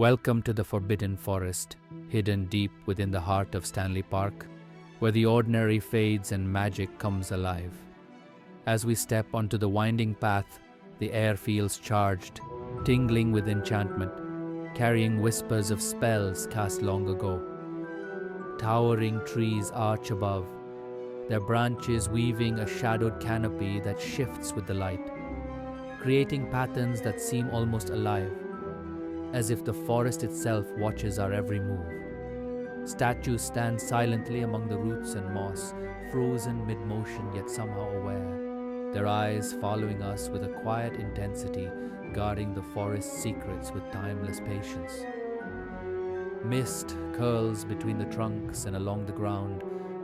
Welcome to the Forbidden Forest, hidden deep within the heart of Stanley Park, where the ordinary fades and magic comes alive. As we step onto the winding path, the air feels charged, tingling with enchantment, carrying whispers of spells cast long ago. Towering trees arch above, their branches weaving a shadowed canopy that shifts with the light, creating patterns that seem almost alive, as if the forest itself watches our every move. Statues stand silently among the roots and moss, frozen mid-motion yet somehow aware, their eyes following us with a quiet intensity, guarding the forest's secrets with timeless patience. Mist curls between the trunks and along the ground,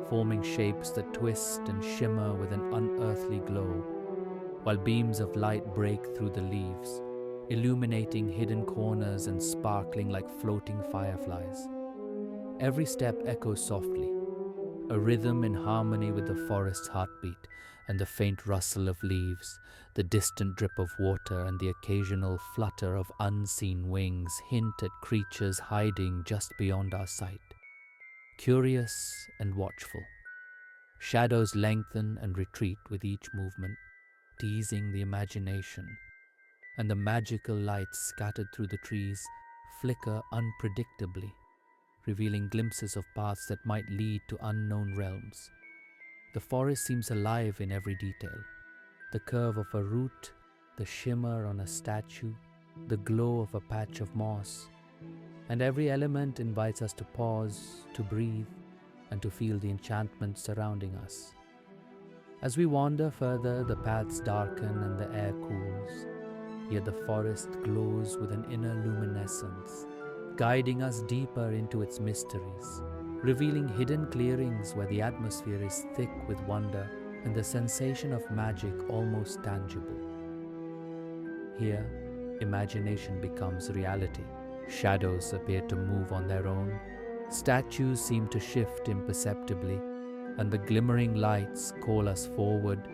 forming shapes that twist and shimmer with an unearthly glow, while beams of light break through the leaves, illuminating hidden corners and sparkling like floating fireflies. Every step echoes softly, a rhythm in harmony with the forest's heartbeat, and the faint rustle of leaves, the distant drip of water, and the occasional flutter of unseen wings hint at creatures hiding just beyond our sight. Curious and watchful, shadows lengthen and retreat with each movement, teasing the imagination, and the magical lights scattered through the trees flicker unpredictably, revealing glimpses of paths that might lead to unknown realms. The forest seems alive in every detail. The curve of a root, the shimmer on a statue, the glow of a patch of moss, and every element invites us to pause, to breathe, and to feel the enchantment surrounding us. As we wander further, the paths darken and the air cools, yet the forest glows with an inner luminescence, guiding us deeper into its mysteries, revealing hidden clearings where the atmosphere is thick with wonder and the sensation of magic almost tangible. Here, imagination becomes reality. Shadows appear to move on their own, statues seem to shift imperceptibly, and the glimmering lights call us forward,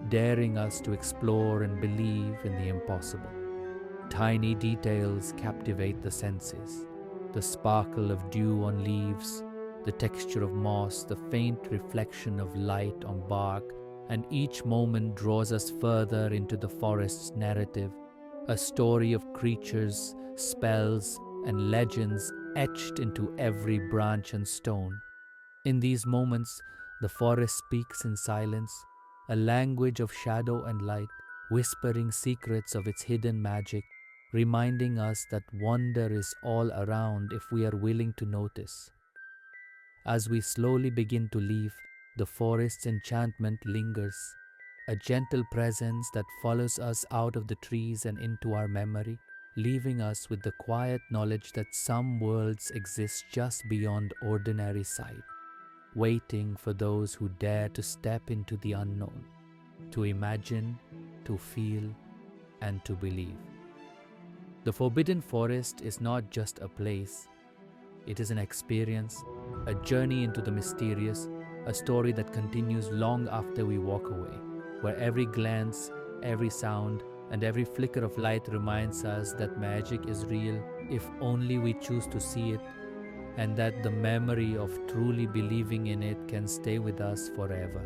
daring us to explore and believe in the impossible. Tiny details captivate the senses, the sparkle of dew on leaves, the texture of moss, the faint reflection of light on bark, and each moment draws us further into the forest's narrative, a story of creatures, spells, and legends etched into every branch and stone. In these moments, the forest speaks in silence, a language of shadow and light, whispering secrets of its hidden magic, reminding us that wonder is all around if we are willing to notice. As we slowly begin to leave, the forest's enchantment lingers, a gentle presence that follows us out of the trees and into our memory, leaving us with the quiet knowledge that some worlds exist just beyond ordinary sight, waiting for those who dare to step into the unknown, to imagine, to feel, and to believe. The Forbidden Forest is not just a place, it is an experience, a journey into the mysterious, a story that continues long after we walk away, where every glance, every sound, and every flicker of light reminds us that magic is real if only we choose to see it, and that the memory of truly believing in it can stay with us forever.